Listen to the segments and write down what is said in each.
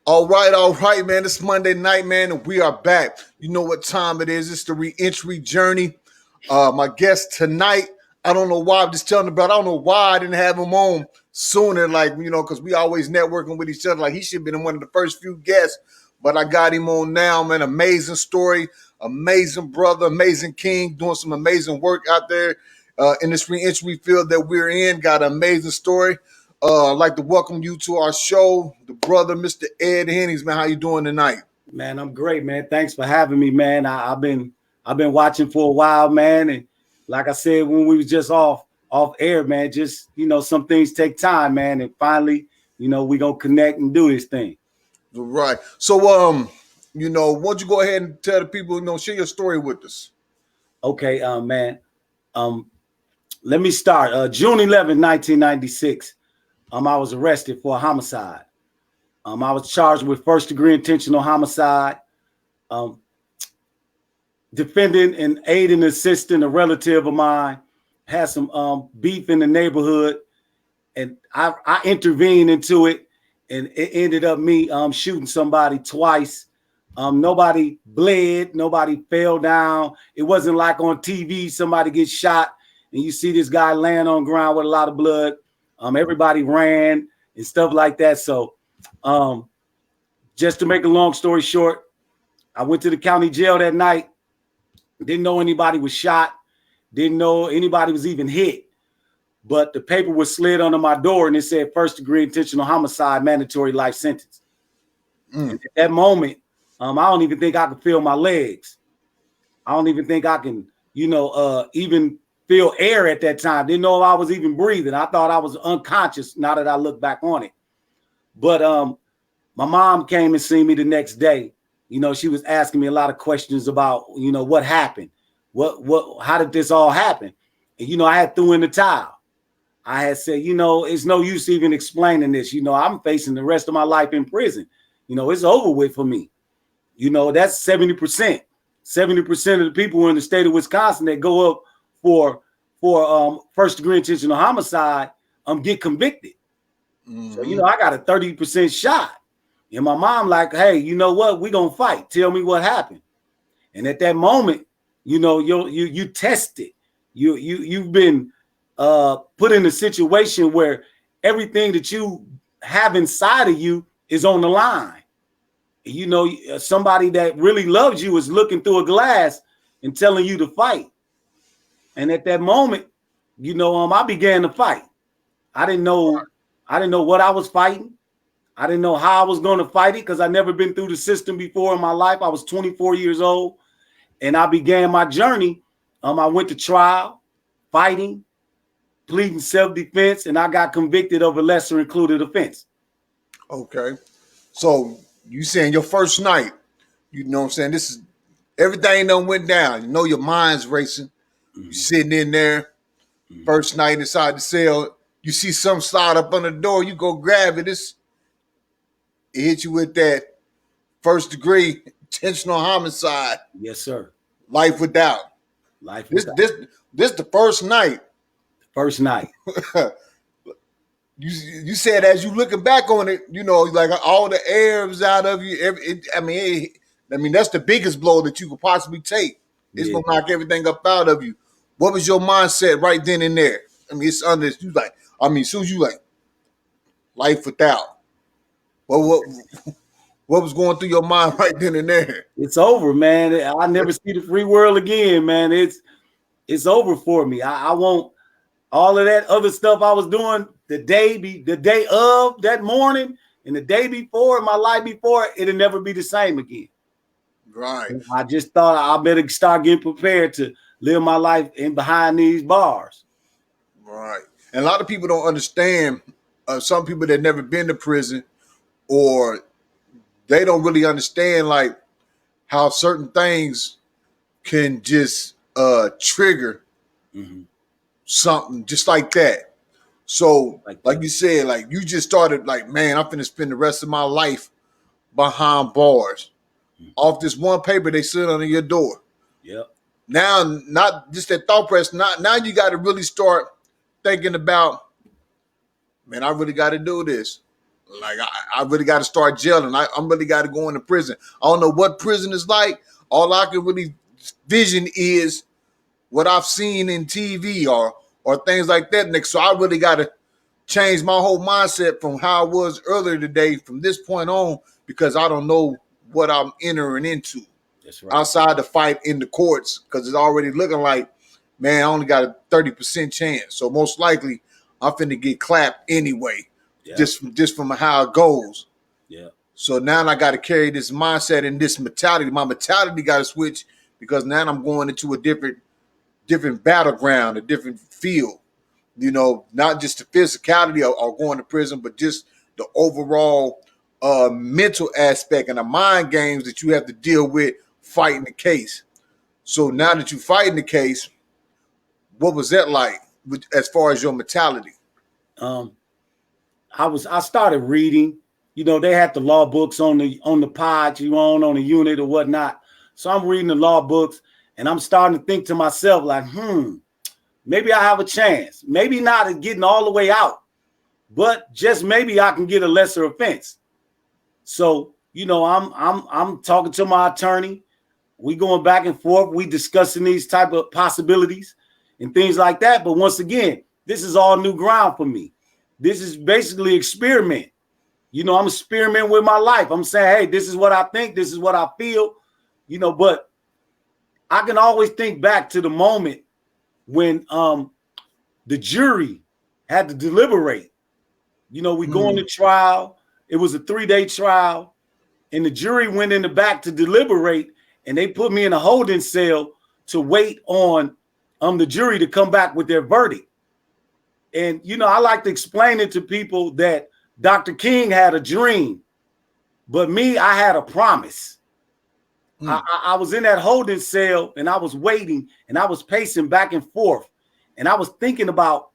All right, man. It's Monday night, man, and we are back. You know what time it is. It's the re-entry journey. My guest tonight, I don't know why I'm just telling about. I don't know why I didn't have him on sooner, because we always networking with each other. Like he should have been one of the first few guests, but I got him on now, man. Amazing story, amazing brother, amazing king, doing some amazing work out there in this re-entry field that we're in. Got an amazing story. I'd like to welcome you to our show, the brother, Mr. Ed Hennings. Man, how you doing tonight? Man, I'm great, man. Thanks for having me, man. I've been watching for a while, man, and like I said when we was just off air, man, just some things take time, man, and finally, we gonna connect and do this thing. Right. So, why don't you go ahead and tell the people, share your story with us. Okay, man. Let me start. June 11, 1996. I was arrested for a homicide. I was charged with first-degree intentional homicide, defending and aiding, assisting a relative of mine, had some beef in the neighborhood, and I intervened into it, and it ended up me shooting somebody twice. Nobody bled, nobody fell down. It wasn't like on TV, somebody gets shot, and you see this guy laying on ground with a lot of blood. Everybody ran and stuff like that. So just to make a long story short, I went to the county jail that night. Didn't know anybody was shot. Didn't know anybody was even hit. But the paper was slid under my door and it said first degree intentional homicide, mandatory life sentence. And at that moment, I don't even think I could feel my legs. I don't even think I can, even feel air at that time. Didn't know if I was even breathing. I thought I was unconscious now that I look back on it. But my mom came and seen me the next day. She was asking me a lot of questions about, what happened? How did this all happen? And, I had threw in the towel. I had said, it's no use even explaining this. I'm facing the rest of my life in prison. It's over with for me. That's 70%. 70% of the people in the state of Wisconsin that go up for first degree intentional homicide get convicted. Mm-hmm. So I got a 30% shot. And my mom like, hey, you know what? We gonna fight. Tell me what happened. And at that moment, you tested. You've been put in a situation where everything that you have inside of you is on the line. Somebody that really loves you is looking through a glass and telling you to fight. And at that moment, I began to fight. I didn't know what I was fighting. I didn't know how I was going to fight it because I never been through the system before in my life. I was 24 years old and I began my journey. I went to trial, fighting, pleading self-defense, and I got convicted of a lesser included offense. Okay. So you saying your first night, what I'm saying? This is everything done went down. Your mind's racing. Mm-hmm. You're sitting in there, first night inside the cell. You see something slide up on the door. You go grab it. It hit you with that first degree intentional homicide. Yes, sir. Life without. This the first night. First night. You said as you looking back on it, like all the air was out of you. That's the biggest blow that you could possibly take. It's gonna knock everything up out of you. What was your mindset right then and there? It's under you like. Soon as you like life without. What was going through your mind right then and there? It's over, man. I never see the free world again, man. It's over for me. I won't all of that other stuff I was doing the day of that morning and the day before, my life before, it'll never be the same again. Right. I just thought I better start getting prepared to live my life in behind these bars. Right. And a lot of people don't understand. Some people that never been to prison, or they don't really understand like how certain things can just trigger something just like that. So like you said, like you just started like, man, I'm finna spend the rest of my life behind bars off this one paper they sit under your door. Yep. Now, not just that thought press. Now you got to really start thinking about, man, I really got to do this. Like I really got to start jailing. I'm really got to go into prison. I don't know what prison is like. All I can really vision is what I've seen in TV or things like that, Nick. So I really got to change my whole mindset from how I was earlier today from this point on, because I don't know what I'm entering into. That's right. Outside the fight in the courts, because it's already looking like, man, I only got a 30% chance. So most likely I'm finna get clapped anyway, just from how it goes. Yeah. So now I got to carry this mindset and this mentality. My mentality got to switch, because now I'm going into a different battleground, a different field. You know, not just the physicality of going to prison, but just the overall mental aspect and the mind games that you have to deal with fighting the case. So now that you're fighting the case, what was that like as far as your mentality? I started reading. You know, they had the law books on the pod you on the unit or whatnot. So I'm reading the law books and I'm starting to think to myself like, maybe I have a chance. Maybe not at getting all the way out, but just maybe I can get a lesser offense. So, you know, I'm talking to my attorney. We going back and forth. We discussing these type of possibilities and things like that. But once again, this is all new ground for me. This is basically experiment. You know, I'm experimenting with my life. I'm saying, hey, this is what I think. This is what I feel, you know, but I can always think back to the moment when the jury had to deliberate. You know, we going to trial. It was a 3-day trial, and the jury went in the back to deliberate, and they put me in a holding cell to wait on the jury to come back with their verdict. And, you know, I like to explain it to people that Dr. King had a dream, but me, I had a promise. I was in that holding cell and I was waiting and I was pacing back and forth. And I was thinking about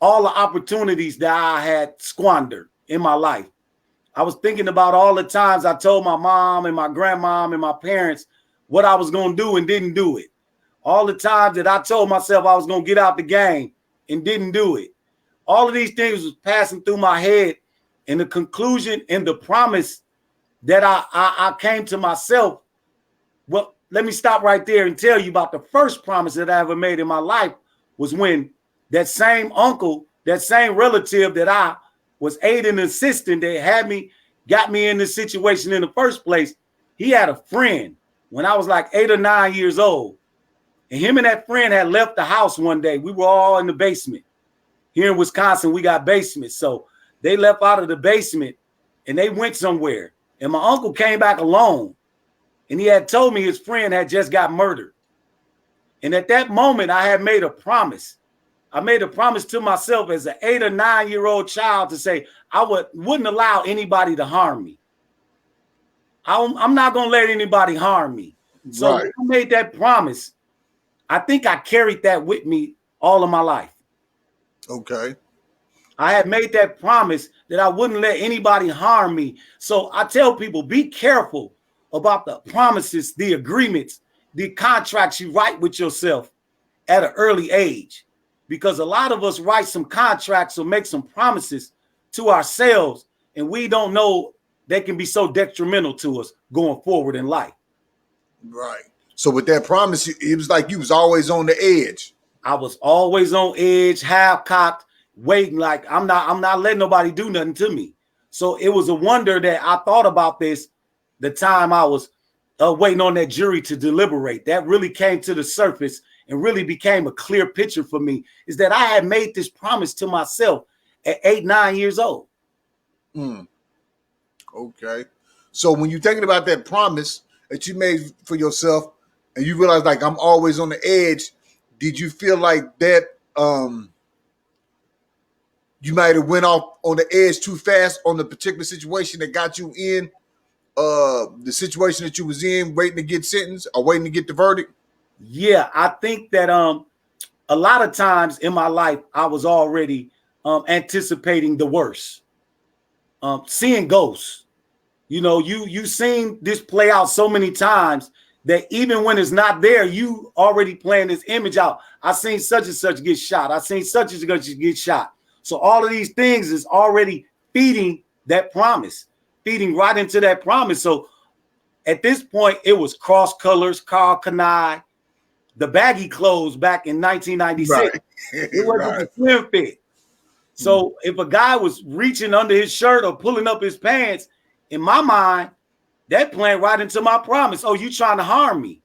all the opportunities that I had squandered in my life. I was thinking about all the times I told my mom and my grandmom and my parents what I was going to do and didn't do it. All the times that I told myself I was going to get out the game and didn't do it. All of these things was passing through my head, and the conclusion and the promise that I came to myself. Well, let me stop right there and tell you about the first promise that I ever made in my life was when that same uncle, that same relative that I was aiding and assisting that got me in this situation in the first place. He had a friend when I was like 8 or 9 years old. And him and that friend had left the house one day. We were all in the basement. Here in Wisconsin, we got basements. So they left out of the basement and they went somewhere. And my uncle came back alone. And he had told me his friend had just got murdered. And at that moment, I had made a promise. I made a promise to myself as an 8 or 9 year old child to say I wouldn't allow anybody to harm me. I'm not going to let anybody harm me. So when I made that promise, I think I carried that with me all of my life. Okay. I had made that promise that I wouldn't let anybody harm me. So I tell people, be careful about the promises, the agreements, the contracts you write with yourself at an early age. Because a lot of us write some contracts or make some promises to ourselves, and we don't know they can be so detrimental to us going forward in life. Right. So with that promise, it was like you was always on the edge. I was always on edge, half cocked, waiting like I'm not letting nobody do nothing to me. So it was a wonder that I thought about this the time I was waiting on that jury to deliberate. That really came to the surface and really became a clear picture for me, is that I had made this promise to myself at 8, 9 years old. Okay. So when you're thinking about that promise that you made for yourself and you realize like I'm always on the edge, did you feel like that you might have went off on the edge too fast on the particular situation that got you in the situation that you was in, waiting to get sentenced or waiting to get the verdict? Yeah, I think that a lot of times in my life I was already anticipating the worst, seeing ghosts. You know, you seen this play out so many times that even when it's not there, you already playing this image out. I seen such and such get shot. I seen such and such get shot. So all of these things is already feeding that promise, feeding right into that promise. So at this point, it was Cross Colors, Carl Kanai, the baggy clothes back in 1996. Right. It wasn't Right. the slim fit. So if a guy was reaching under his shirt or pulling up his pants, in my mind, that playing right into my promise. Oh, you trying to harm me.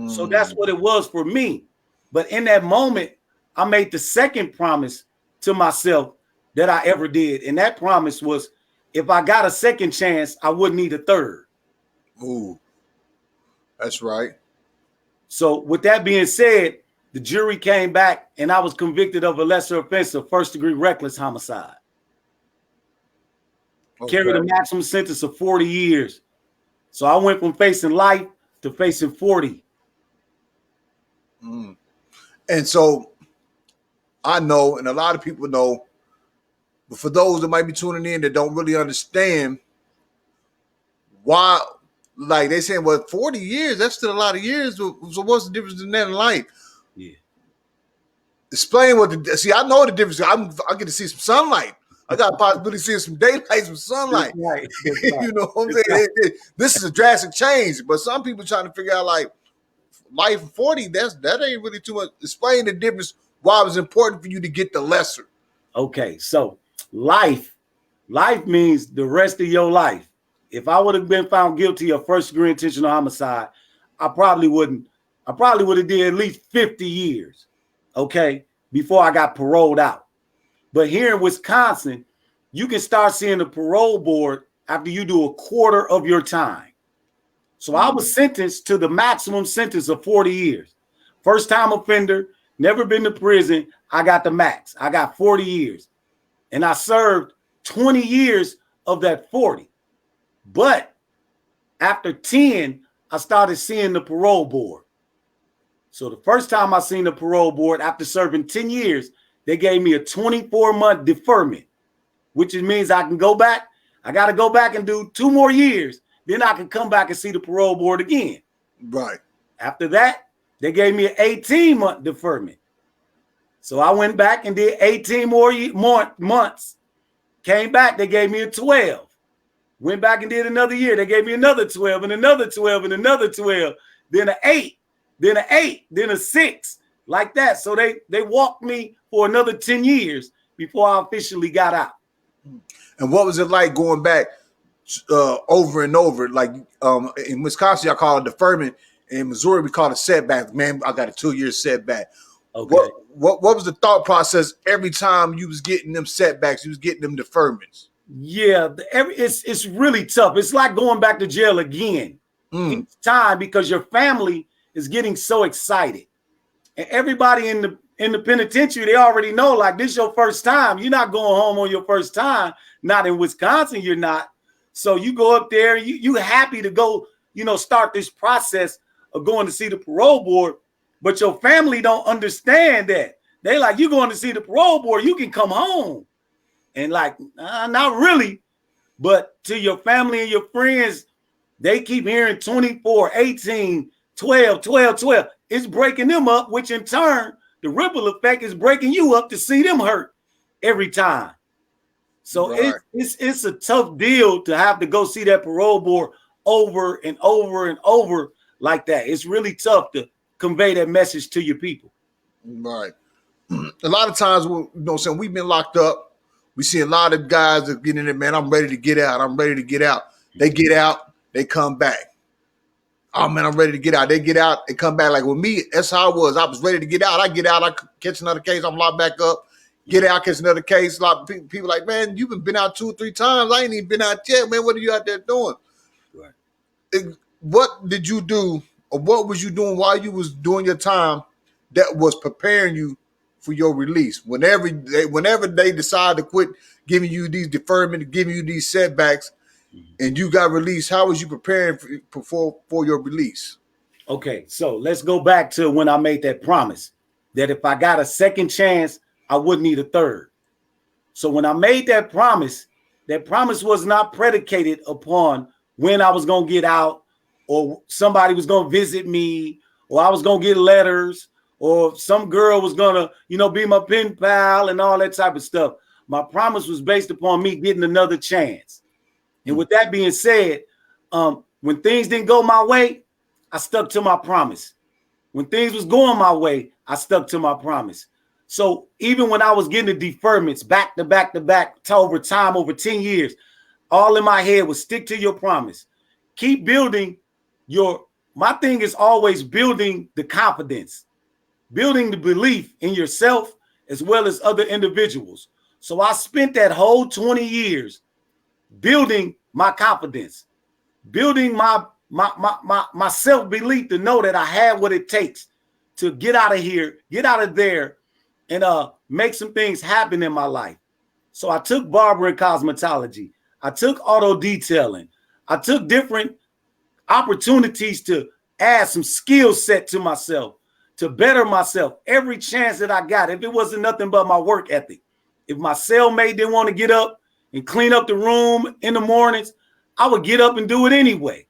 So that's what it was for me. But in that moment, I made the second promise to myself that I ever did. And that promise was, if I got a second chance, I wouldn't need a third. Ooh, that's right. So with that being said, the jury came back and I was convicted of a lesser offense of first-degree reckless homicide. Okay. Carried a maximum sentence of 40 years. So I went from facing life to facing 40. And so I know, and a lot of people know, but for those that might be tuning in that don't really understand why, like they saying, well, 40 years, that's still a lot of years. So what's the difference in that in life? Yeah. Explain what see, I know the difference. I get to see some sunlight. I got a possibility of seeing some daylight, some sunlight. That's right. You know what I'm saying? This is a drastic change, but some people trying to figure out like life 40, that ain't really too much. Explain the difference, why it was important for you to get the lesser. Okay, so life means the rest of your life. If I would have been found guilty of first-degree intentional homicide, I probably would have did at least 50 years, okay, before I got paroled out. But here in Wisconsin, you can start seeing the parole board after you do a quarter of your time. So I was sentenced to the maximum sentence of 40 years. First time offender, never been to prison. I got the max. I got 40 years. And I served 20 years of that 40. But after 10, I started seeing the parole board. So the first time I seen the parole board after serving 10 years, they gave me a 24-month deferment, which means I can go back. I got to go back and do 2 more years. Then I can come back and see the parole board again. Right. After that, they gave me an 18-month deferment. So I went back and did 18 more months. Came back, they gave me a 12. Went back and did another year. They gave me another 12 and another 12 and another 12. Then an 8, then an 8, then a 6, like that. So they walked me for another 10 years before I officially got out. And what was it like going back over and over? Like in Wisconsin, I call it deferment. In Missouri, we call it setback. Man, I got a 2-year setback. Okay. What was the thought process every time you was getting them setbacks, you was getting them deferments? Yeah, it's really tough. It's like going back to jail again each time, because your family is getting so excited. And everybody in the penitentiary, they already know, like, this is your first time. You're not going home on your first time. Not in Wisconsin, you're not. So you go up there, you happy to go, start this process of going to see the parole board, but your family don't understand that. They like, you going to see the parole board, you can come home. And like, not really. But to your family and your friends, they keep hearing 24, 18, 12, 12, 12. It's breaking them up, which in turn, the ripple effect is breaking you up to see them hurt every time. So right. it's a tough deal to have to go see that parole board over and over and over like that. It's really tough to convey that message to your people. Right. A lot of times, we've been locked up. We see a lot of guys that get in there, man, I'm ready to get out. I'm ready to get out. They get out, they come back. Oh, man, I'm ready to get out. They get out, they come back. Like with me, that's how I was. I was ready to get out. I get out, I catch another case, I'm locked back up. Get out, catch another case. A lot of people like, man, you've been out 2 or 3 times. I ain't even been out yet, man. What are you out there doing? Right. What did you do, or what was you doing while you was doing your time that was preparing you for your release? Whenever they decide to quit giving you these deferment, giving you these setbacks, and you got released, how was you preparing for your release? Okay, so let's go back to when I made that promise that if I got a second chance, I wouldn't need a third. So when I made that promise was not predicated upon when I was going to get out, or somebody was going to visit me, or I was going to get letters, or some girl was going to, be my pen pal and all that type of stuff. My promise was based upon me getting another chance. And with that being said, when things didn't go my way, I stuck to my promise. When things was going my way, I stuck to my promise. So even when I was getting the deferments back to back to back to over time, over 10 years, all in my head was stick to your promise. Keep building my thing is always building the confidence, building the belief in yourself as well as other individuals. So I spent that whole 20 years building my confidence, building my self-belief to know that I had what it takes to get out of here, get out of there, and make some things happen in my life. So I took Barber and Cosmetology. I took auto detailing. I took different opportunities to add some skill set to myself, to better myself every chance that I got. If it wasn't nothing but my work ethic, if my cellmate didn't want to get up and clean up the room in the mornings, I would get up and do it anyway.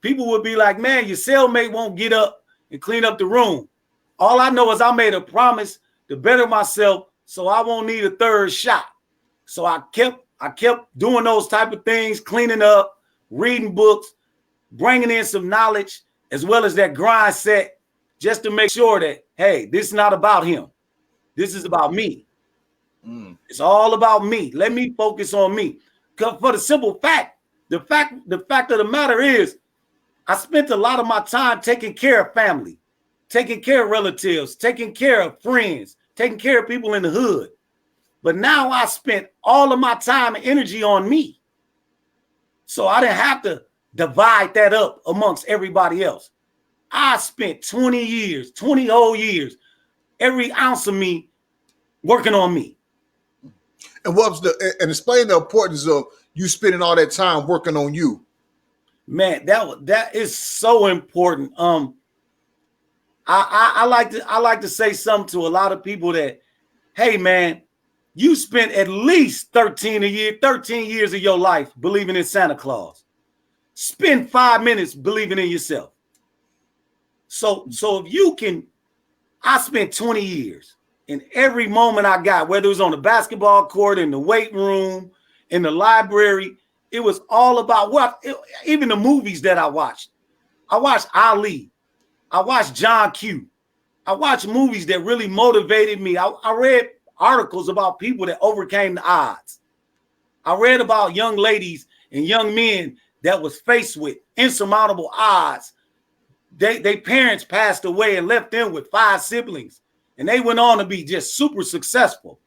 People would be like, man, your cellmate won't get up and clean up the room. All I know is I made a promise to better myself so I won't need a third shot. So I kept doing those type of things, cleaning up, reading books, bringing in some knowledge, as well as that grind set, just to make sure that, hey, this is not about him. This is about me. It's all about me. Let me focus on me. Because for the simple fact, the fact of the matter is, I spent a lot of my time taking care of family, taking care of relatives, taking care of friends, taking care of people in the hood. But now I spent all of my time and energy on me. So I didn't have to divide that up amongst everybody else. I spent 20 whole years, every ounce of me working on me. And and explain the importance of you spending all that time working on you. Man, that is so important. I like to say something to a lot of people that, hey man, you spent at least 13 years of your life believing in Santa Claus. Spend 5 minutes believing in yourself. So if you can, I spent 20 years, and every moment I got, whether it was on the basketball court, in the weight room, in the library, it was all about even the movies that I watched. I watched Ali. I watched John Q. I watched movies that really motivated me. I read articles about people that overcame the odds. I read about young ladies and young men that was faced with insurmountable odds. Their parents passed away and left them with 5 siblings, and they went on to be just super successful.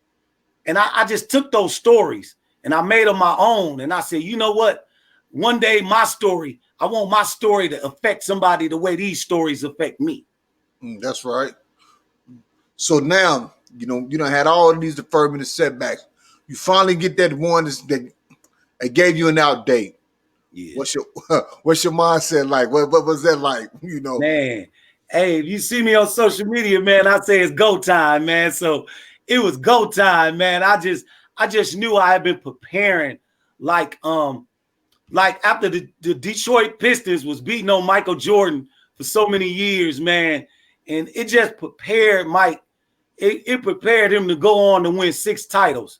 And I just took those stories and I made them my own. And I said, you know what? One day I want my story to affect somebody the way these stories affect me. That's right. So now, you done had all of these deferment and setbacks. You finally get that one that gave you an out date. Yeah. What's your mindset like? What was that like? Man, hey, if you see me on social media, man, I say it's go time, man. So it was go time, man. I just knew I had been preparing like after the Detroit Pistons was beating on Michael Jordan for so many years, man. And it just prepared Mike. It prepared him to go on to win 6 titles.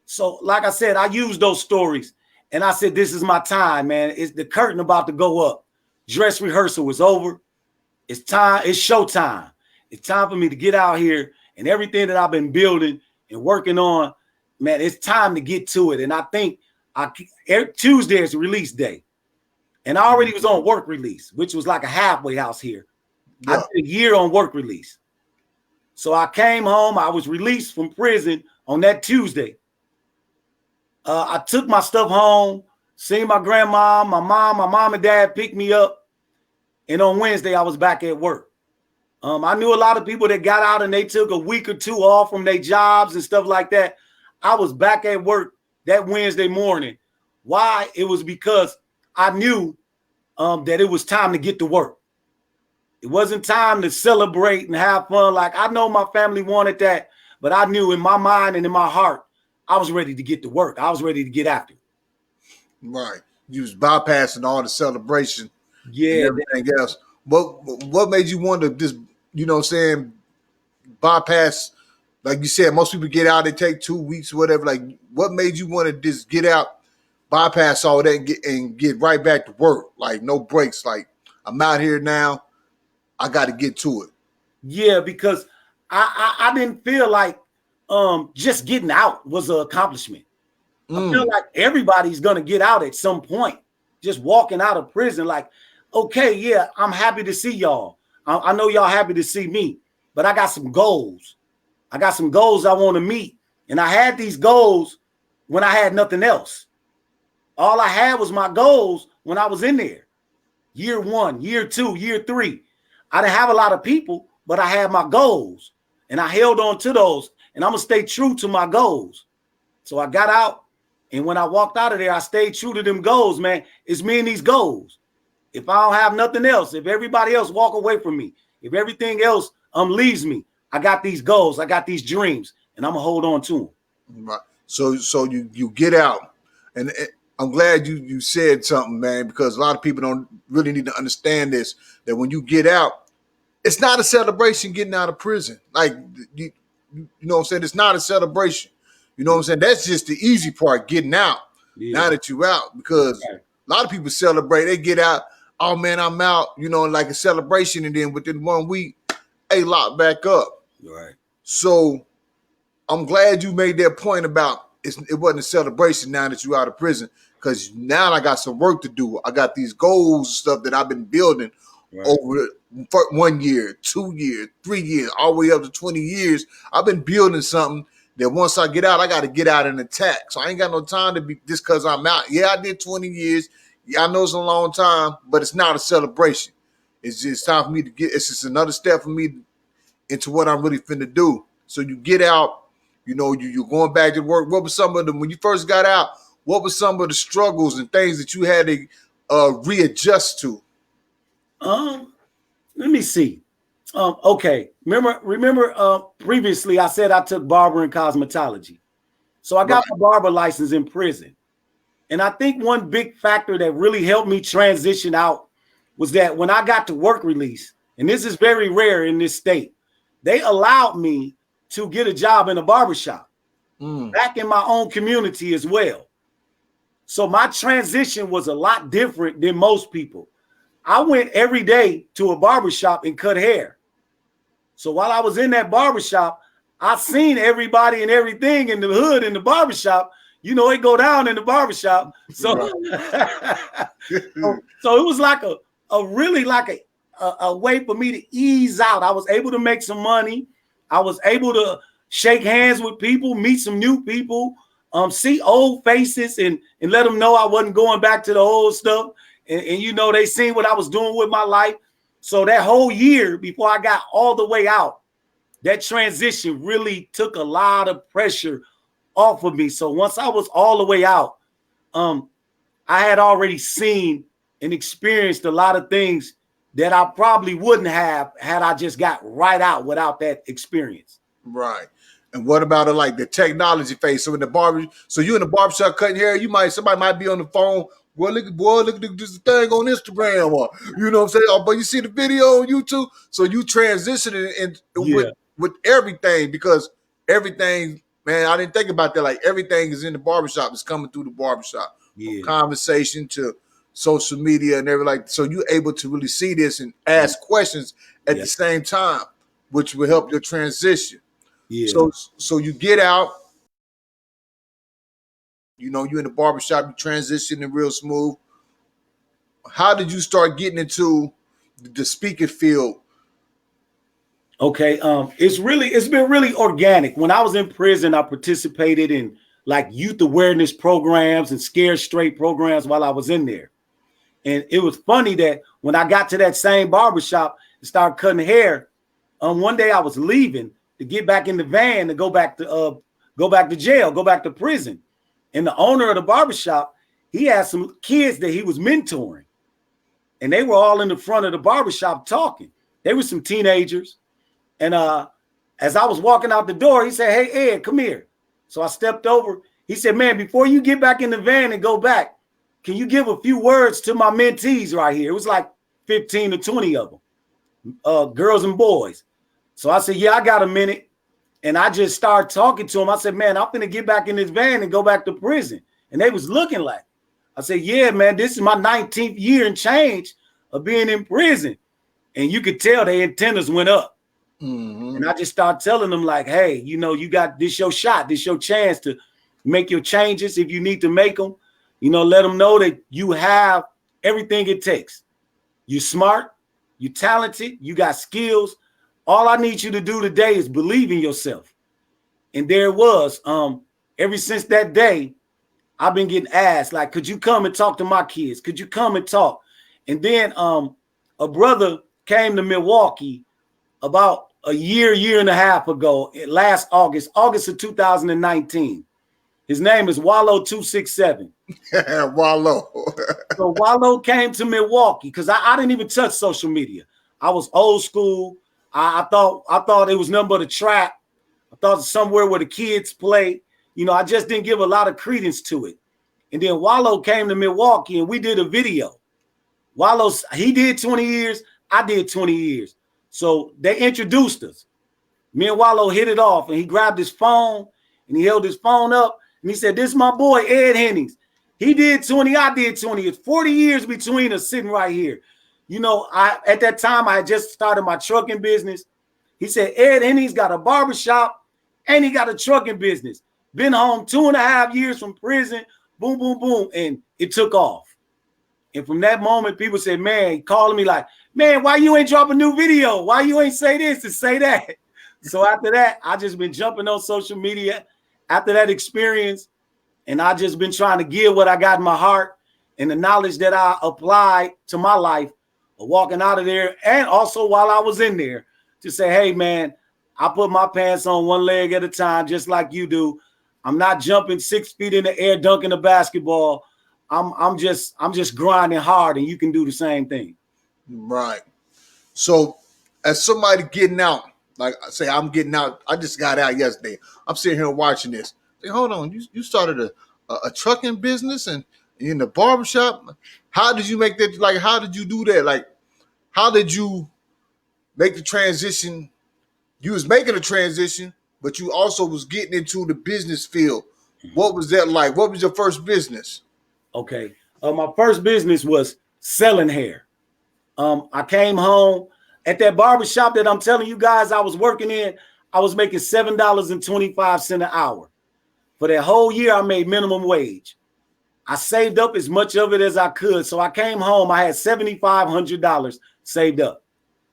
So like I said, I used those stories and I said, this is my time, man. It's the curtain about to go up. Dress rehearsal was over. It's time. It's showtime. It's time for me to get out here and everything that I've been building and working on, man, it's time to get to it. And I think Tuesday is the release day. And I already was on work release, which was like a halfway house here. Yeah. I did a year on work release. So I came home. I was released from prison on that Tuesday. I took my stuff home, seen my grandma, my mom and dad picked me up. And on Wednesday, I was back at work. I knew a lot of people that got out and they took a week or 2 off from their jobs and stuff like that. I was back at work that Wednesday morning. Why? It was because I knew that it was time to get to work. It wasn't time to celebrate and have fun. Like, I know my family wanted that, but I knew in my mind and in my heart, I was ready to get to work. I was ready to get after it. Right. You was bypassing all the celebration. Yeah. And everything else. What made you want to just, bypass like you said, most people get out, they take 2 weeks, whatever. Like, what made you want to just get out, bypass all that, and get right back to work? Like, no breaks. Like, I'm out here now. I got to get to it. Yeah, because I didn't feel like just getting out was an accomplishment. I feel like everybody's gonna get out at some point. Just walking out of prison, like, okay, yeah, I'm happy to see y'all. I know y'all happy to see me, but I got some goals. I got some goals I want to meet. And I had these goals when I had nothing else. All I had was my goals when I was in there. Year 1, year 2, year 3. I didn't have a lot of people, but I had my goals. And I held on to those. And I'm going to stay true to my goals. So I got out. And when I walked out of there, I stayed true to them goals, man. It's me and these goals. If I don't have nothing else, if everybody else walk away from me, if everything else leaves me, I got these goals, I got these dreams, and I'm gonna hold on to them. Right. So you get out, and I'm glad you said something, man, because a lot of people don't really need to understand this. That when you get out, it's not a celebration getting out of prison. Like you know what I'm saying? It's not a celebration. You know what I'm saying? That's just the easy part, getting out. Yeah. Now that you out, because a lot of people celebrate. They get out. Oh man, I'm out. You know, like a celebration, and then within 1 week, they lock back up. Right. So I'm glad you made that point about it wasn't a celebration now that you're out of prison, because now I got some work to do. I got these goals and stuff that I've been building over 1 year, 2 years, 3 years, all the way up to 20 years. I've been building something that once I get out, I got to get out and attack. So I ain't got no time to be just because I'm out. Yeah, I did 20 years. Yeah, I know it's a long time, but it's not a celebration. It's just time for me to it's just another step for me into what I'm really finna do. So you get out, you know, you're going back to work. What was some of them, when you first got out, what were some of the struggles and things that you had to readjust to? Let me see. Okay. Remember previously I said I took barber and cosmetology. So I got my barber license in prison. And I think one big factor that really helped me transition out was that when I got to work release, and this is very rare in this state, they allowed me to get a job in a barbershop back in my own community as well. So my transition was a lot different than most people. I went every day to a barbershop and cut hair. So while I was in that barbershop, I seen everybody and everything in the hood in the barbershop. You know, it go down in the barbershop. So, so it was like a really like a way for me to ease out. I was able to make some money. I was able to shake hands with people, meet some new people, see old faces and let them know I wasn't going back to the old stuff. And you know, they seen what I was doing with my life. So that whole year before I got all the way out, that transition really took a lot of pressure off of me. So once I was all the way out, I had already seen and experienced a lot of things that I probably wouldn't have had I just got right out without that experience. Right. And what about like the technology phase? So in the you in the barbershop cutting hair, somebody might be on the phone. Boy, look at this thing on Instagram, or you know what I'm saying? Oh, but you see the video on YouTube. So you transitioning with everything, because everything, man, I didn't think about that. Like everything is in the barbershop. It's coming through the barbershop. From conversation to social media and everything. Like, so you're able to really see this and ask questions at the same time, which will help your transition. Yeah. So you get out, you know, you're in the barbershop, you transitioning real smooth. How did you start getting into the speaking field? Okay, it's been really organic. When I was in prison, I participated in like youth awareness programs and scare straight programs while I was in there. And it was funny that when I got to that same barbershop and started cutting hair, one day I was leaving to get back in the van to go back to jail, go back to prison. And the owner of the barbershop, he had some kids that he was mentoring. And they were all in the front of the barbershop talking. They were some teenagers. And as I was walking out the door, he said, "Hey, Ed, come here." So I stepped over. He said, "Man, before you get back in the van and go back, can you give a few words to my mentees right here?" It was like 15 to 20 of them, girls and boys. So I said, "Yeah, I got a minute." And I just started talking to them. I said, man, I'm going to get back in this van and go back to prison. And they was looking like, I said, yeah, man, this is my 19th year and change of being in prison. And you could tell their antennas went up. Mm-hmm. And I just started telling them like, hey, you know, you got this your shot, this your chance to make your changes if you need to make them. You know, let them know that you have everything it takes. You're smart, you're talented, you got skills. All I need you to do today is believe in yourself. And there it was. Ever since that day, I've been getting asked, like, could you come and talk to my kids? Could you come and talk? And then a brother came to Milwaukee about a year and a half ago, last August of 2019. His name is Wallow267. Wallow. So Wallow came to Milwaukee because I didn't even touch social media. I was old school. I thought it was nothing but a trap. I thought it was somewhere where the kids play. You know, I just didn't give a lot of credence to it. And then Wallow came to Milwaukee and we did a video. Wallow, he did 20 years. I did 20 years. So they introduced us. Me and Wallow hit it off and he grabbed his phone and he held his phone up and he said, this is my boy, Ed Hennings. He did 20, I did 20. It's 40 years between us sitting right here. You know, at that time, I had just started my trucking business. He said, Ed Hennings got a barbershop and he got a trucking business. Been home 2.5 years from prison. Boom, boom, boom. And it took off. And from that moment, people said, man, calling me like, man, why you ain't drop a new video? Why you ain't say this and say that? So after that, I just been jumping on social media after that experience. And I just been trying to give what I got in my heart and the knowledge that I applied to my life, walking out of there. And also while I was in there to say, hey, man, I put my pants on one leg at a time, just like you do. I'm not jumping 6 feet in the air, dunking a basketball. I'm just grinding hard, and you can do the same thing. Right. So as somebody getting out, like I say, I'm getting out. I just got out yesterday. I'm sitting here watching this. Say, hold on, you started a trucking business and in the barbershop. How did you make that? Like, how did you do that? Like, how did you make the transition? You was making a transition, but you also was getting into the business field. What was that like? What was your first business? Okay. My first business was selling hair. I came home at that barbershop that I'm telling you guys I was working in. I was making $7.25 an hour. For that whole year, I made minimum wage. I saved up as much of it as I could. So I came home. I had $7,500 saved up.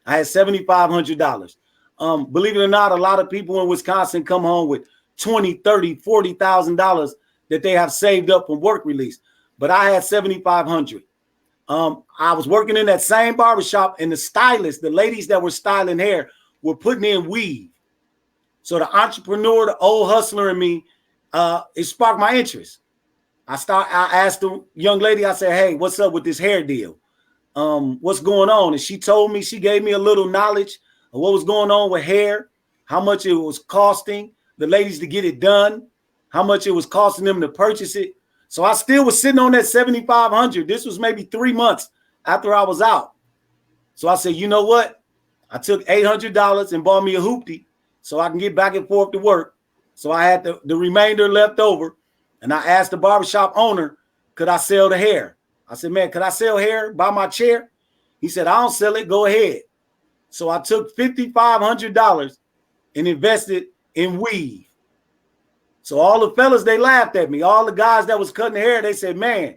I had $7,500. Believe it or not, a lot of people in Wisconsin come home with $20,000, $30,000, $40,000 that they have saved up from work release. But I had $7,500. I was working in that same barbershop, and the stylists, the ladies that were styling hair, were putting in weave. So the entrepreneur, the old hustler in me, it sparked my interest. I asked the young lady, I said, hey, what's up with this hair deal? What's going on? And she told me, she gave me a little knowledge of what was going on with hair, how much it was costing the ladies to get it done, how much it was costing them to purchase it. So I still was sitting on that $7,500. This was maybe 3 months after I was out. So I said, you know what? I took $800 and bought me a hoopty so I can get back and forth to work. So I had the remainder left over. And I asked the barbershop owner, could I sell the hair? I said, man, could I sell hair? Buy my chair? He said, I don't sell it. Go ahead. So I took $5,500 and invested in weave. So all the fellas, they laughed at me. All the guys that was cutting hair, they said, man,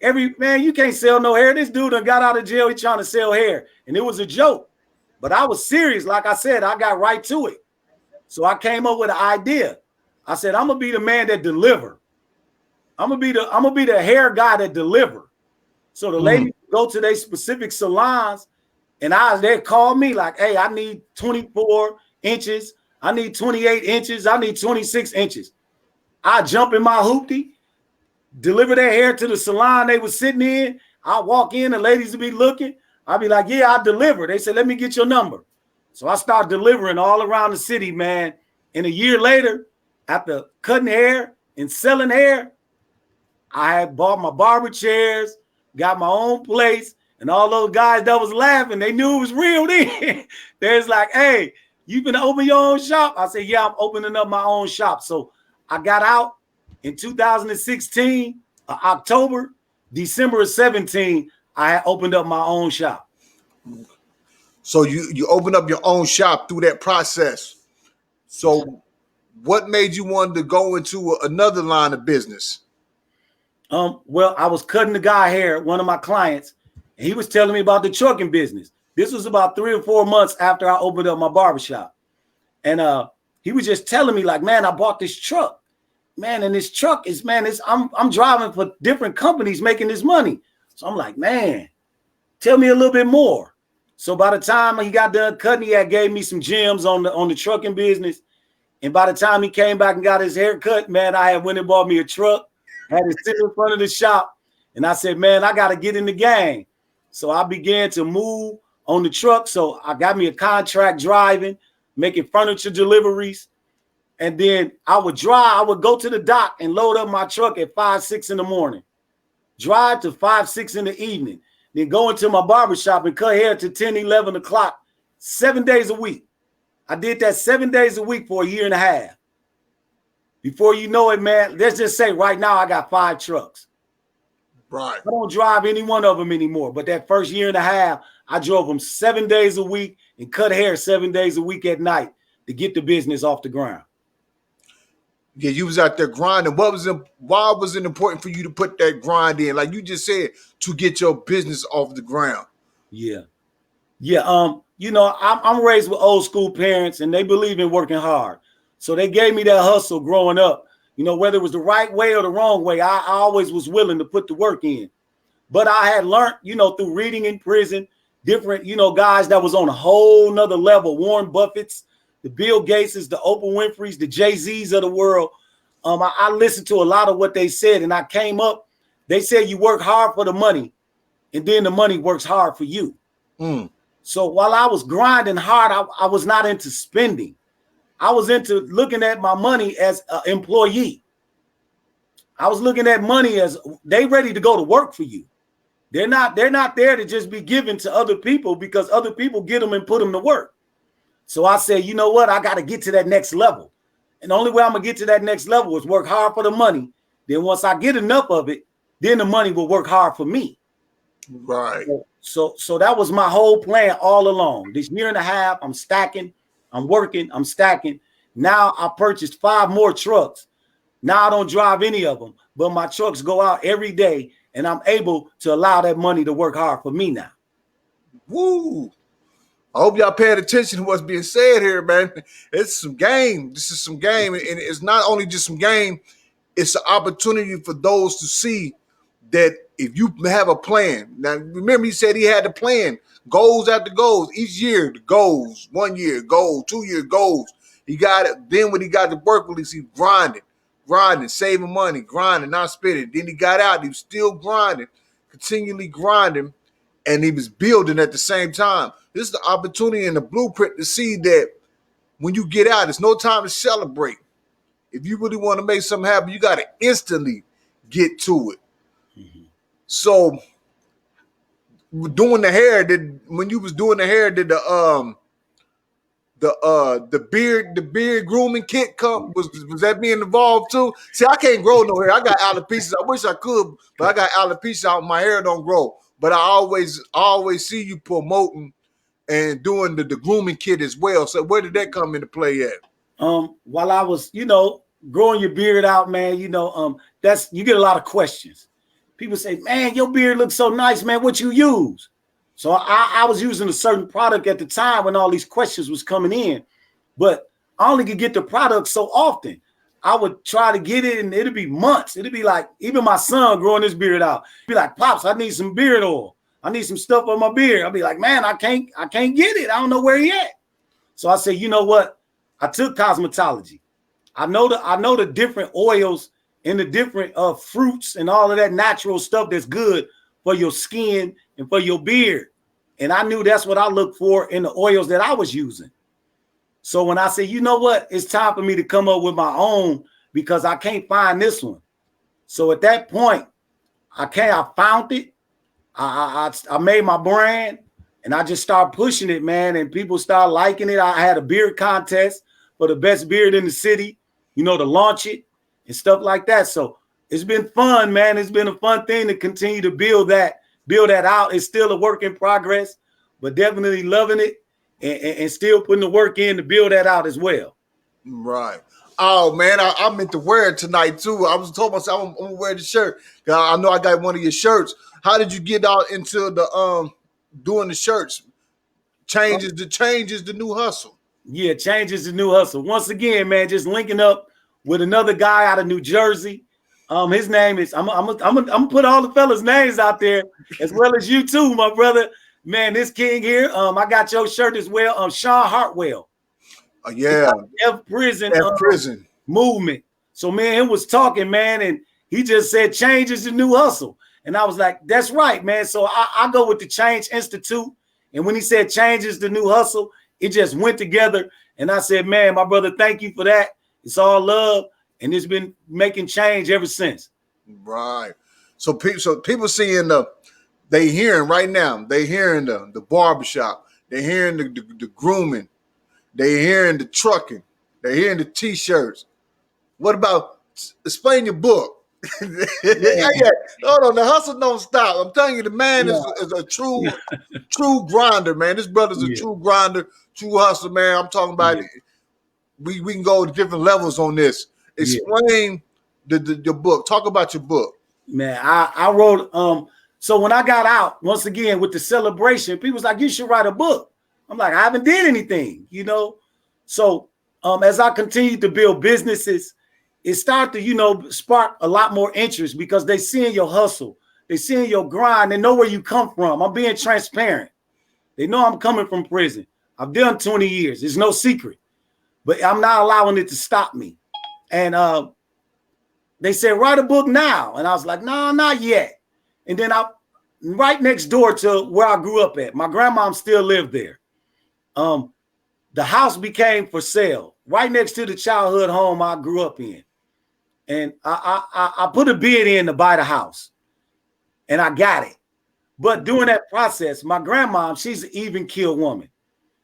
you can't sell no hair. This dude done got out of jail. He trying to sell hair. And it was a joke. But I was serious. Like I said, I got right to it. So I came up with an idea. I said, I'm going to be the man that deliver. I'm going to be the hair guy that deliver. So the ladies go to their specific salons and they call me like, hey, I need 24 inches. I need 28 inches. I need 26 inches. I jump in my hoopty, deliver their hair to the salon they was sitting in. I walk in, the ladies will be looking. I'll be like, yeah, I deliver. They say, let me get your number. So I start delivering all around the city, man. And a year later, after cutting hair and selling hair, I had bought my barber chairs, got my own place, and all those guys that was laughing, they knew it was real then. They was like, hey, You been open your own shop? I said, yeah, I'm opening up my own shop. So I got out in 2016, October, December of 17, I had opened up my own shop. So you opened up your own shop through that process. So what made you want to go into another line of business? Well, I was cutting the guy hair, one of my clients, and he was telling me about the trucking business. This was about 3 or 4 months after I opened up my barbershop. And he was just telling me, like, man, I bought this truck. Man, and this truck is, man, I'm driving for different companies making this money. So I'm like, man, tell me a little bit more. So by the time he got done cutting, he had gave me some gems on the trucking business. And by the time he came back and got his hair cut, man, I had went and bought me a truck, had it sit in front of the shop. And I said, man, I got to get in the game. So I began to move on the truck. So I got me a contract driving, making furniture deliveries. And then I would go to the dock and load up my truck at 5, 6 in the morning, drive to 5, 6 in the evening, then go into my barbershop and cut hair to 10, 11 o'clock, 7 days a week. I did that 7 days a week for a year and a half. Before you know it, man, let's just say right now I got 5 trucks. Right. I don't drive any one of them anymore. But that first year and a half, I drove them 7 days a week and cut hair 7 days a week at night to get the business off the ground. Yeah, you was out there grinding. Why was it important for you to put that grind in? Like you just said, to get your business off the ground. Yeah. You know, I'm raised with old school parents and they believe in working hard. So they gave me that hustle growing up. You know, whether it was the right way or the wrong way, I always was willing to put the work in. But I had learned, you know, through reading in prison, different, you know, guys that was on a whole nother level, Warren Buffett's, the Bill Gates', the Oprah Winfrey's, the Jay-Z's of the world. I listened to a lot of what they said and I came up. They said you work hard for the money and then the money works hard for you. So while I was grinding hard, I was not into spending. I was into looking at my money as an employee. I was looking at money as they ready to go to work for you. They're not there to just be given to other people because other people get them and put them to work. So I said, you know what? I got to get to that next level. And the only way I'm going to get to that next level is work hard for the money. Then once I get enough of it, then the money will work hard for me. Right. So that was my whole plan all along. This year and a half, I'm stacking, I'm working, I'm stacking. Now I purchased 5 more trucks. Now I don't drive any of them, but my trucks go out every day and I'm able to allow that money to work hard for me now. Woo. I hope y'all paying attention to what's being said here, man. It's some game. This is some game. And it's not only just some game, it's an opportunity for those to see that if you have a plan. Now, remember, he said he had a plan. Goals after goals. Each year, the goals. 1 year, goal. 2 year, goals. He got it. Then when he got to work release, he grinding, saving money, grinding, not spending. Then he got out. He was still grinding, continually grinding, and he was building at the same time. This is the opportunity and the blueprint to see that when you get out, it's no time to celebrate. If you really want to make something happen, you got to instantly get to it. So doing the hair, when you was doing the hair, did the beard grooming kit come? Was that being involved too? See, I can't grow no hair. I got alopecia. I wish I could, but I got alopecia out. My hair don't grow. But I always see you promoting and doing the grooming kit as well. So where did that come into play at? While I was, you know, growing your beard out, man, you know, you get a lot of questions. People say, man, your beard looks so nice, man. What you use? So I was using a certain product at the time when all these questions was coming in, but I only could get the product so often. I would try to get it and it'd be months. It'd be like, even my son growing his beard out, be like, Pops, I need some beard oil. I need some stuff on my beard. I'll be like, man, I can't get it. I don't know where he at. So I said, you know what? I took cosmetology. I know the different oils and the different fruits and all of that natural stuff that's good for your skin and for your beard. And I knew that's what I looked for in the oils that I was using. So when I said, you know what, it's time for me to come up with my own because I can't find this one. So at that point, I found it. I made my brand. And I just started pushing it, man, and people started liking it. I had a beard contest for the best beard in the city, to launch it and stuff like that. So it's been fun, man. It's been a fun thing to continue to build that out. It's still a work in progress, but definitely loving it and still putting the work in to build that out as well. Right. Oh man, I meant to wear it tonight too. I was told myself I'm gonna wear the shirt. I know I got one of your shirts. How did you get out into the doing the shirts? Change is the new hustle. Yeah, change is the new hustle. Once again, man, just linking up with another guy out of New Jersey. His name is I'm gonna put all the fellas' names out there as well as you too, my brother. Man, this king here. I got your shirt as well. Sean Hartwell. Yeah. F prison. Prison movement. So man, it was talking, man, and he just said change is the new hustle. And I was like, that's right, man. So I go with the Change Institute. And when he said change is the new hustle, it just went together. And I said, man, my brother, thank you for that. It's all love. And it's been making change ever since. Right. So people seeing they hearing right now, they hearing the barbershop, they hearing the grooming, they hearing the trucking, they hearing the t-shirts. What about explain your book? Yeah. Hold on, the hustle don't stop. I'm telling you, the man is a true grinder, man. This brother's a true grinder, true hustler, man. I'm talking about it. We can go to different levels on this. Explain the book. Talk about your book. Man, I wrote so when I got out, once again with the celebration, people was like, you should write a book. I'm like, I haven't did anything, So as I continued to build businesses, it started to, spark a lot more interest because they seeing your hustle. They seeing your grind. They know where you come from. I'm being transparent. They know I'm coming from prison. I've done 20 years. It's no secret. But I'm not allowing it to stop me. And they said, write a book now. And I was like, no, not yet. And then right next door to where I grew up at, my grandmom still lived there. The house became for sale right next to the childhood home I grew up in. And I put a bid in to buy the house and I got it. But during that process, my grandma, she's an even keel woman.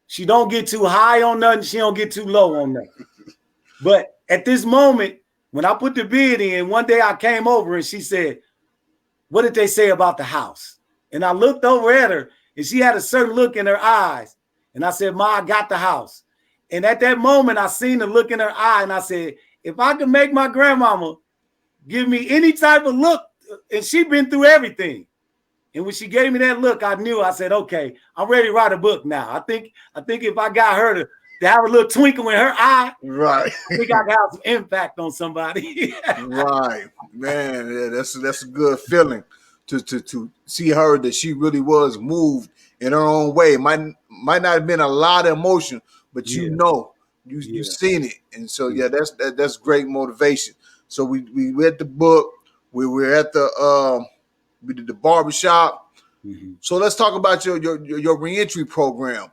She don't get too high on nothing. She don't get too low on nothing. But at this moment, when I put the bid in, one day I came over and she said, what did they say about the house? And I looked over at her and she had a certain look in her eyes. And I said, Ma, I got the house. And at that moment, I seen the look in her eye and I said, if I could make my grandmama give me any type of look, and she been through everything. And when she gave me that look, I knew, I said, okay, I'm ready to write a book now. I think if I got her to have a little twinkle in her eye, right, I think I got some impact on somebody. Right, man, yeah, that's a good feeling to see her that she really was moved in her own way. Might not have been a lot of emotion, but you've seen it, and so that's great motivation. So we read the book, we were at we did the barbershop. Mm-hmm. So let's talk about your reentry program.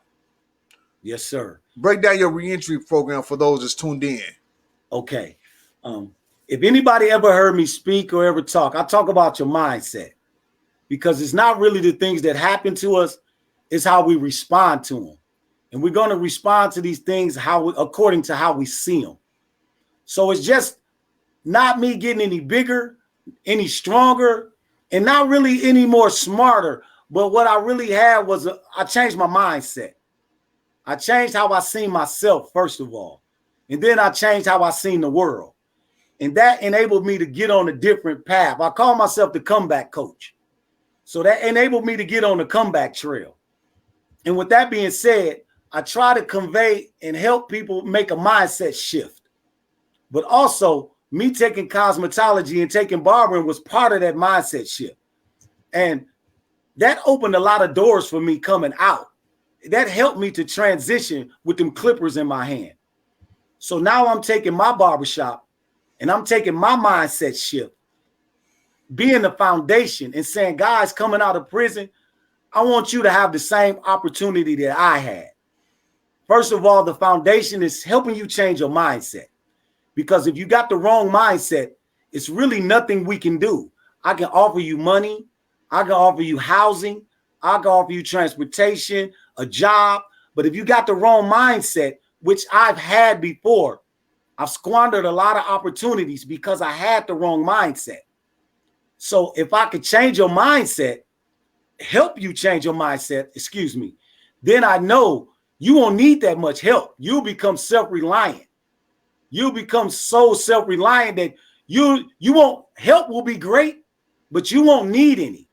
Yes, sir. Break down your reentry program for those that's tuned in. Okay. If anybody ever heard me speak or ever talk, I talk about your mindset, because it's not really the things that happen to us, it's how we respond to them. And we're going to respond to these things according to how we see them. So it's just not me getting any bigger, any stronger, and not really any more smarter. But what I really had was I changed my mindset. I changed how I seen myself, first of all. And then I changed how I seen the world. And that enabled me to get on a different path. I call myself the comeback coach. So that enabled me to get on the comeback trail. And with that being said, I try to convey and help people make a mindset shift. But also, me taking cosmetology and taking barbering was part of that mindset shift. And that opened a lot of doors for me coming out. That helped me to transition with them clippers in my hand. So now I'm taking my barbershop and I'm taking my mindset shift, being the foundation and saying, guys coming out of prison, I want you to have the same opportunity that I had. First of all, the foundation is helping you change your mindset. Because if you got the wrong mindset, it's really nothing we can do. I can offer you money. I can offer you housing. I can offer you transportation, a job. But if you got the wrong mindset, which I've had before, I've squandered a lot of opportunities because I had the wrong mindset. So if I could change your mindset, help you change your mindset, then I know you won't need that much help. You'll become self-reliant. You'll become so self-reliant that you won't, help will be great, but you won't need any.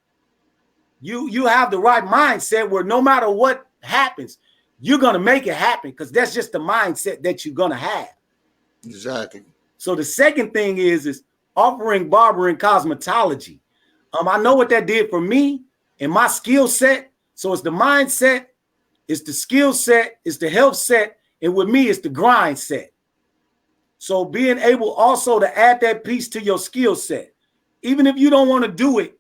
You have the right mindset where no matter what happens, you're going to make it happen, because that's just the mindset that you're going to have. Exactly. So the second thing is offering barber and cosmetology. I know what that did for me and my skill set. So it's the mindset, it's the skill set, it's the health set, and with me, it's the grind set. So being able also to add that piece to your skill set, even if you don't want to do it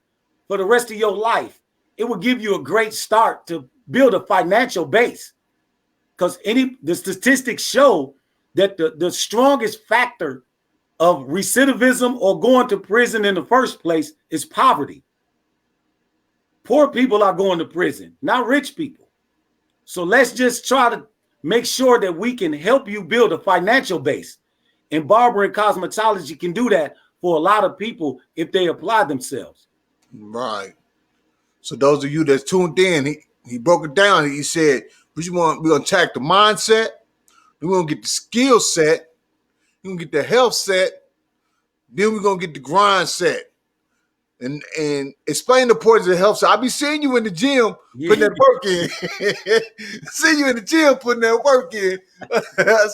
for the rest of your life, it will give you a great start to build a financial base. Because the statistics show that the strongest factor of recidivism or going to prison in the first place is poverty. Poor people are going to prison, not rich people. So let's just try to make sure that we can help you build a financial base. And barber and cosmetology can do that for a lot of people if they apply themselves. Right. So those of you that's tuned in, he broke it down. He said, we're going to attack the mindset. We're going to get the skill set. We're going to get the health set. Then we're going to get the grind set. And explain the importance of health set. I'll be seeing you in the gym putting that work in. See you in the gym putting that work in.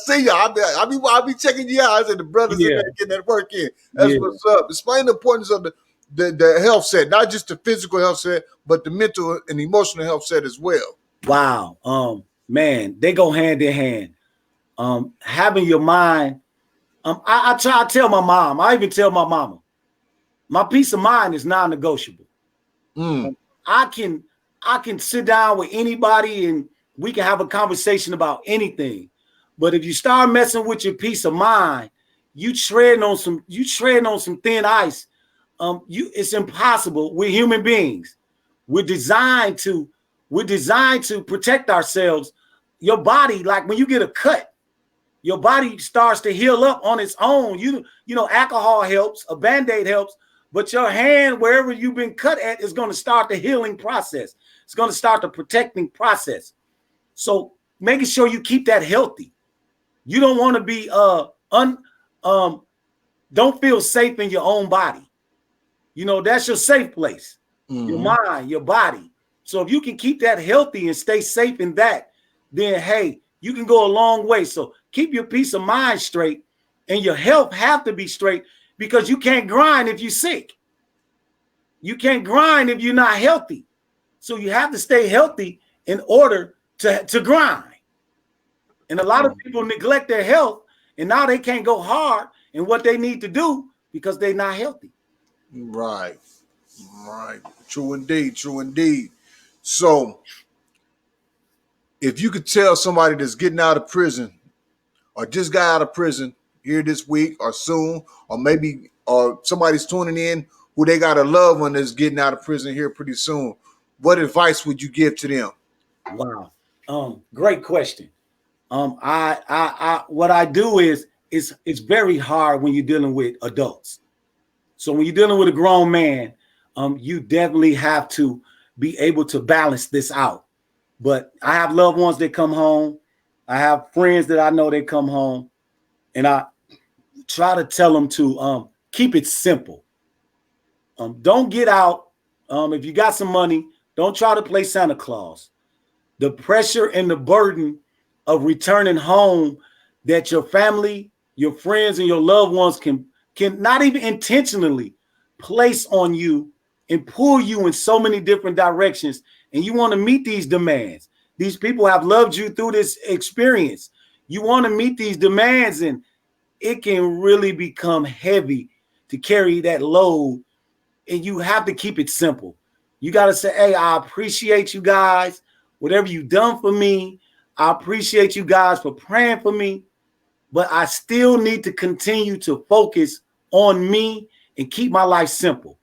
See you. I'll be checking you out. I said the brothers in there getting that work in. That's what's up. Explain the importance of the health set, not just the physical health set, but the mental and emotional health set as well. Wow. Man, they go hand in hand. Having your mind. I try to tell my mom. I even tell my mama, my peace of mind is non-negotiable. I can sit down with anybody and we can have a conversation about anything. But if you start messing with your peace of mind, you treading on some thin ice. It's impossible. We're human beings. We're designed to protect ourselves. Your body, like when you get a cut, your body starts to heal up on its own. You know, alcohol helps, a Band-Aid helps, but your hand, wherever you've been cut at, is going to start the healing process. It's going to start the protecting process. So making sure you keep that healthy. You don't want to be don't feel safe in your own body. You know, that's your safe place. Your mind, your body. So if you can keep that healthy and stay safe in that, then hey, you can go a long way. So keep your peace of mind straight, and your health have to be straight, because you can't grind if you're sick. You can't grind if you're not healthy. So you have to stay healthy in order to grind. And a lot of people neglect their health, and now they can't go hard in what they need to do because they're not healthy. Right. True indeed. So if you could tell somebody that's getting out of prison or just got out of prison here this week or soon, or somebody's tuning in who they got a loved one that's getting out of prison here pretty soon, what advice would you give to them? Wow. Great question. What I do is it's very hard when you're dealing with adults. So when you're dealing with a grown man, you definitely have to be able to balance this out. But I have loved ones that come home. I have friends that I know that come home, and I try to tell them to keep it simple. Don't get out. If you got some money, don't try to play Santa Claus. The pressure and the burden of returning home that your family, your friends, and your loved ones can not even intentionally place on you and pull you in so many different directions. And you want to meet these demands. These people have loved you through this experience. You want to meet these demands, and it can really become heavy to carry that load. And you have to keep it simple. You got to say, hey, I appreciate you guys. Whatever you've done for me, I appreciate you guys for praying for me. But I still need to continue to focus on me and keep my life simple.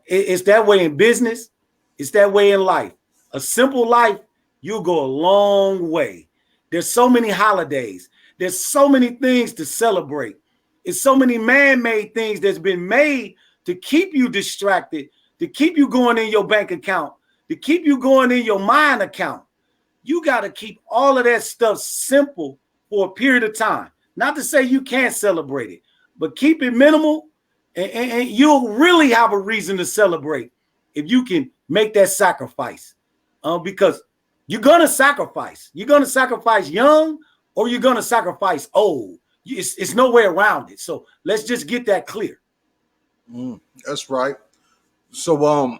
It's that way in business. It's that way in life. A simple life, you'll go a long way. There's so many holidays. There's so many things to celebrate. It's so many man-made things that's been made to keep you distracted, to keep you going in your bank account, to keep you going in your mind account. You got to keep all of that stuff simple for a period of time. Not to say you can't celebrate it, but keep it minimal, and you'll really have a reason to celebrate if you can make that sacrifice. Because you're going to sacrifice. You're going to sacrifice young, or you're going to sacrifice old. It's no way around it. So let's just get that clear. That's right. So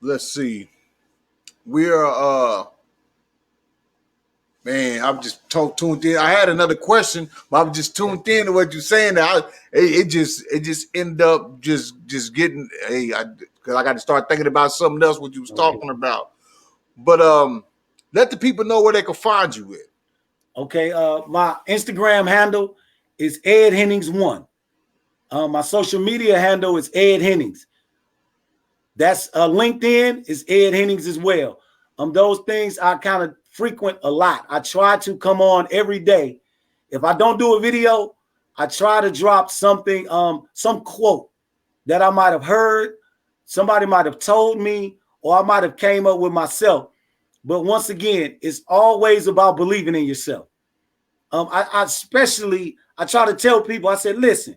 let's see. We're man, I'm just tuned in. I had another question, but I'm just tuned in to what you're saying. It just ended up just getting because I got to start thinking about something else what you was talking about. But let the people know where they can find you with. Okay, my Instagram handle is Ed Hennings 1. My social media handle is Ed Hennings. That's LinkedIn is Ed Hennings as well. Those things I kind of frequent a lot. I try to come on every day. If I don't do a video, I try to drop something, some quote that I might have heard, somebody might have told me, or I might have came up with myself. But once again, it's always about believing in yourself. I try to tell people, I said, listen,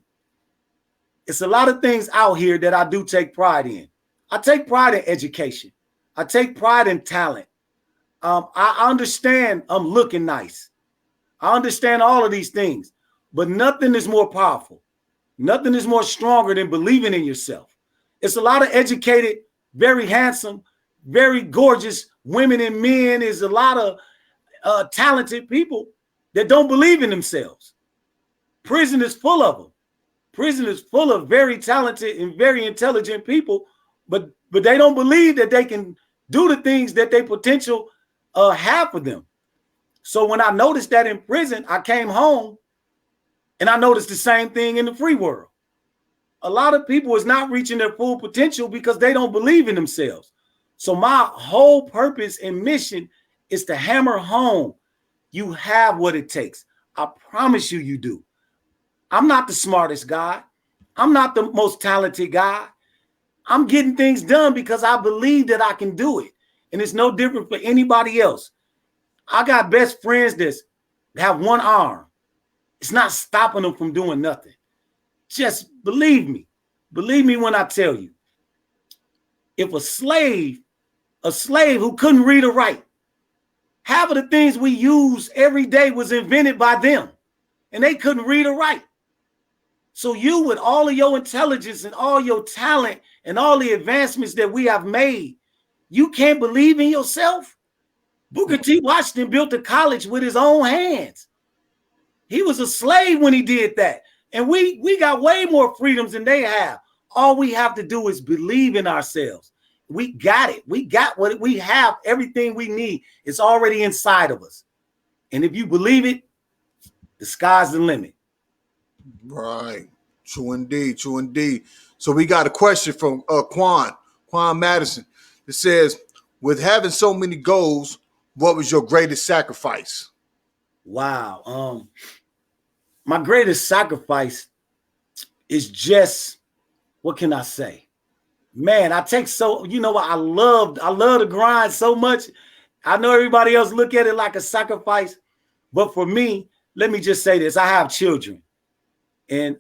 it's a lot of things out here that I do take pride in. I take pride in education. I take pride in talent. I understand I'm looking nice. I understand all of these things, but nothing is more powerful. Nothing is more stronger than believing in yourself. It's a lot of educated, very handsome, very gorgeous women and men. There's a lot of talented people that don't believe in themselves. Prison is full of them. Prison is full of very talented and very intelligent people, but they don't believe that they can do the things that they potential have for them. So when I noticed that in prison, I came home and I noticed the same thing in the free world. A lot of people is not reaching their full potential because they don't believe in themselves. So my whole purpose and mission is to hammer home. You have what it takes. I promise you, you do. I'm not the smartest guy. I'm not the most talented guy. I'm getting things done because I believe that I can do it. And it's no different for anybody else. I got best friends that have one arm. It's not stopping them from doing nothing. Just believe me. Believe me when I tell you. If a slave who couldn't read or write, half of the things we use every day was invented by them, and they couldn't read or write. So you, with all of your intelligence and all your talent and all the advancements that we have made, you can't believe in yourself? Booker T. Washington built a college with his own hands. He was a slave when he did that. And we got way more freedoms than they have. All we have to do is believe in ourselves. We got it. We got what we have. Everything we need. It's already inside of us. And if you believe it, the sky's the limit. Right. True indeed. True indeed. So we got a question from Quan Madison. It says, with having so many goals, what was your greatest sacrifice? Wow. My greatest sacrifice is just, what can I say? Man, I take I love the grind so much. I know everybody else look at it like a sacrifice, but for me, let me just say this. I have children, and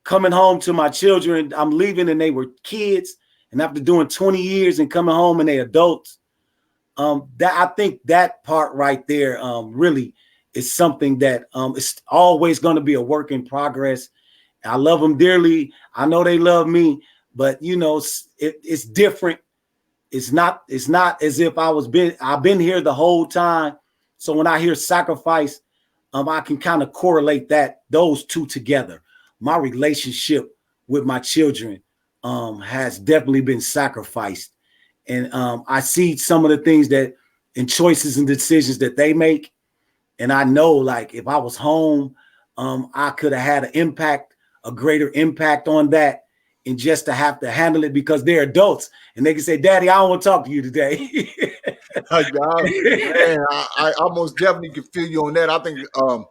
coming home to my children, I'm leaving and they were kids, and after doing 20 years and coming home and they adults, that I think that part right there really is something that it's always going to be a work in progress. I love them dearly. I know they love me, but it's different. It's not as if I've been here the whole time. So when I hear sacrifice, I can kind of correlate those two together. My relationship with my children has definitely been sacrificed. And I see some of the things and choices and decisions that they make. And I know, like, if I was home, I could have had a greater impact on that and just to have to handle it because they're adults and they can say, Daddy, I don't want to talk to you today. Man, I almost definitely can feel you on that. I think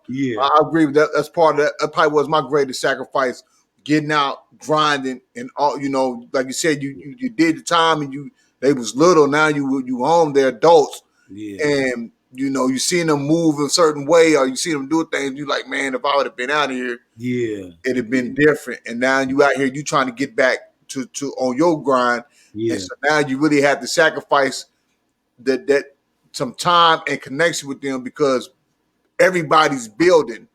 Yeah. I agree with that. That's part of that. That probably was my greatest sacrifice, getting out, grinding, and all. You know, like you said, you did the time, and they was little. Now you home. They're adults, Yeah. and you know you seen them move a certain way, or you see them do things. You like, man, if I would have been out of here, Yeah. it'd have been different. And now you out here, you trying to get back to on your grind, Yeah. and so now you really have to sacrifice that some time and connection with them because everybody's building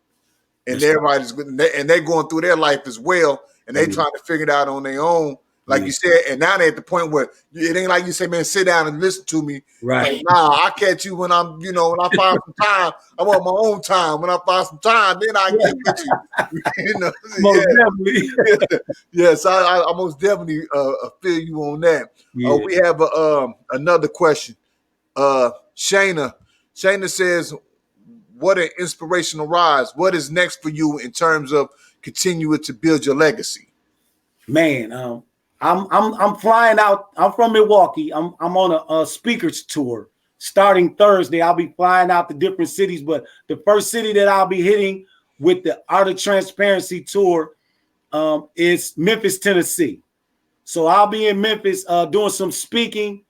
and That's everybody's and they're going through their life as well, and they Yeah. trying to figure it out on their own, like Yeah. you said. And now they're at the point where it ain't like you say, man, sit down and listen to me. Right. Like, nah, I catch you when I'm, when I find some time. I want my own time. When I find some time, then I get with you. You know, Most definitely. Yes, I most definitely feel you on that. Yeah. We have another question. Shayna says, what an inspirational rise. What is next for you in terms of continuing to build your legacy? Man, I'm flying out. I'm from Milwaukee. I'm on a speakers tour starting Thursday. I'll be flying out to different cities, but the first city that I'll be hitting with the Art of Transparency tour is Memphis, Tennessee. So I'll be in Memphis doing some speaking,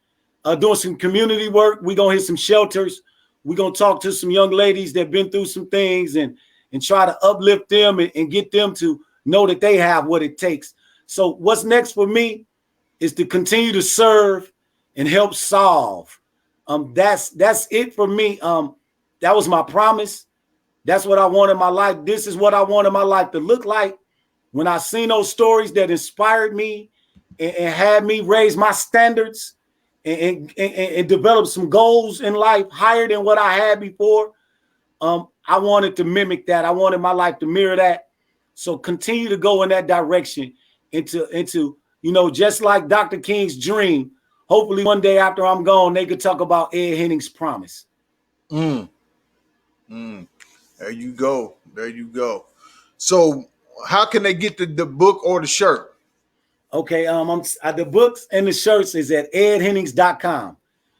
doing some community work. We're gonna hit some shelters. We're gonna talk to some young ladies that have been through some things and try to uplift them and get them to know that they have what it takes. So what's next for me is to continue to serve and help solve. That's it for me. That was my promise. That's what I want in my life. This is what I wanted my life to look like. When I seen those stories that inspired me and had me raise my standards and develop some goals in life higher than what I had before, I wanted to mimic that. I wanted my life to mirror that. So continue to go in that direction into just like Dr. King's dream. Hopefully one day after I'm gone, they could talk about Ed Hennings' promise. There you go. There you go. So how can they get the book or the shirt? Okay, the books and the shirts is at edhennings.com.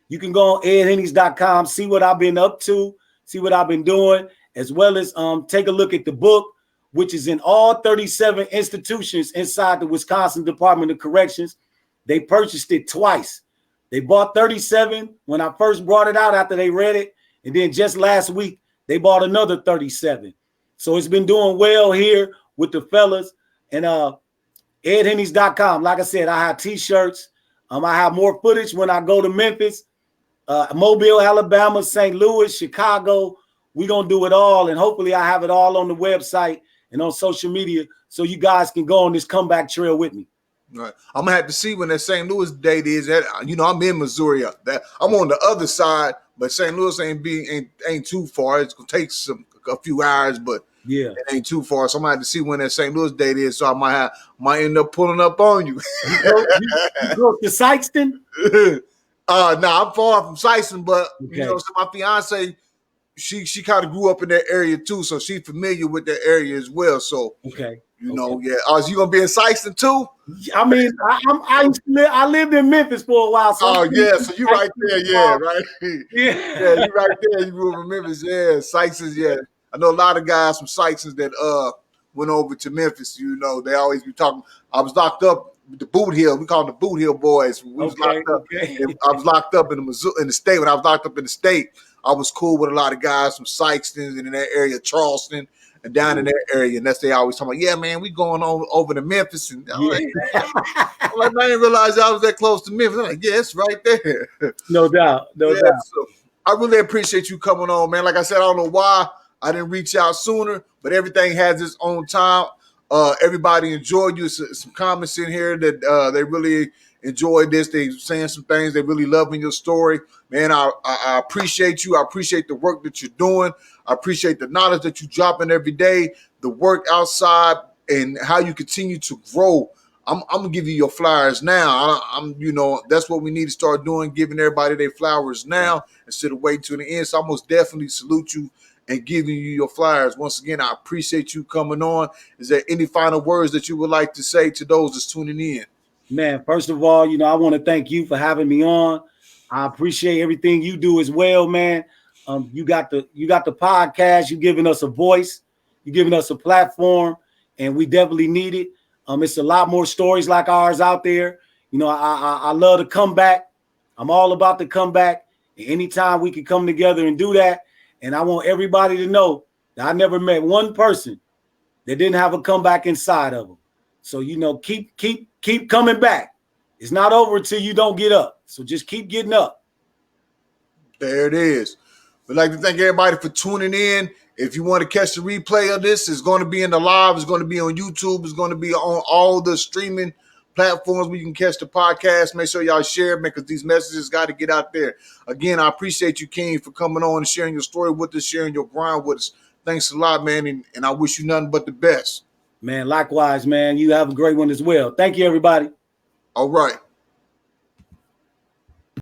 You can go on edhennings.com, see what I've been up to, see what I've been doing, as well as take a look at the book, which is in all 37 institutions inside the Wisconsin Department of Corrections. They purchased it twice. They bought 37 when I first brought it out after they read it, and then just last week they bought another 37. So it's been doing well here with the fellas. And edhennings.com. Like I said, I have t-shirts. I have more footage when I go to Memphis, Mobile, Alabama, St. Louis, Chicago. We're going to do it all. And hopefully I have it all on the website and on social media so you guys can go on this comeback trail with me. Right. I'm going to have to see when that St. Louis date is. I'm in Missouri. I'm on the other side, but St. Louis ain't too far. It's going to take a few hours, but yeah, it ain't too far. So I'm going to have to see when that St. Louis date is. So I might end up pulling up on you. You go to Sykeston? I'm far from Sykeston, but okay. So my fiance, she kind of grew up in that area too, so she's familiar with that area as well. So okay, is you gonna be in Sykeston too? I mean, I lived in Memphis for a while. So so you right there, right? Yeah, you right there. You grew up in Memphis, Sykeston, I know a lot of guys from Sykeston that went over to Memphis. They always be talking. I was locked up with the Boot Hill. We call them the Boot Hill boys. We was locked up. I was locked up in the state. When I was locked up in the state, I was cool with a lot of guys from Sykeston and in that area, Charleston, and down in that area. And they always talking about, yeah, man, we going on over to Memphis. And I'm like, I didn't realize I was that close to Memphis. I'm like, yeah, it's right there. No doubt. No doubt. So I really appreciate you coming on, man. Like I said, I don't know why I didn't reach out sooner, but everything has its own time. Everybody enjoyed you. Some comments in here that they really enjoyed this. They saying some things. They really loving your story. Man, I appreciate you. I appreciate the work that you're doing. I appreciate the knowledge that you're dropping every day, the work outside, and how you continue to grow. I'm gonna give you your flowers now. That's what we need to start doing, giving everybody their flowers now instead of waiting to the end. So I most definitely salute you and giving you your flyers. Once again, I appreciate you coming on. Is there any final words that you would like to say to those that's tuning in? Man, first of all, I want to thank you for having me on. I appreciate everything you do as well, man. You got the podcast. You giving us a voice. You giving us a platform, and we definitely need it. It's a lot more stories like ours out there. I love the comeback. I'm all about the comeback. And anytime we can come together and do that, and I want everybody to know that I never met one person that didn't have a comeback inside of them. So keep coming back. It's not over until you don't get up. So just keep getting up. There it is. We'd like to thank everybody for tuning in. If you want to catch the replay of this, it's going to be in the live. It's going to be on YouTube. It's going to be on all the streaming platforms where you can catch the podcast. Make sure y'all share it, because these messages got to get out there. Again, I appreciate you, King, for coming on and sharing your story with us, sharing your grind with us. Thanks a lot, man, and I wish you nothing but the best. Man, likewise, man. You have a great one as well. Thank you, everybody. All right.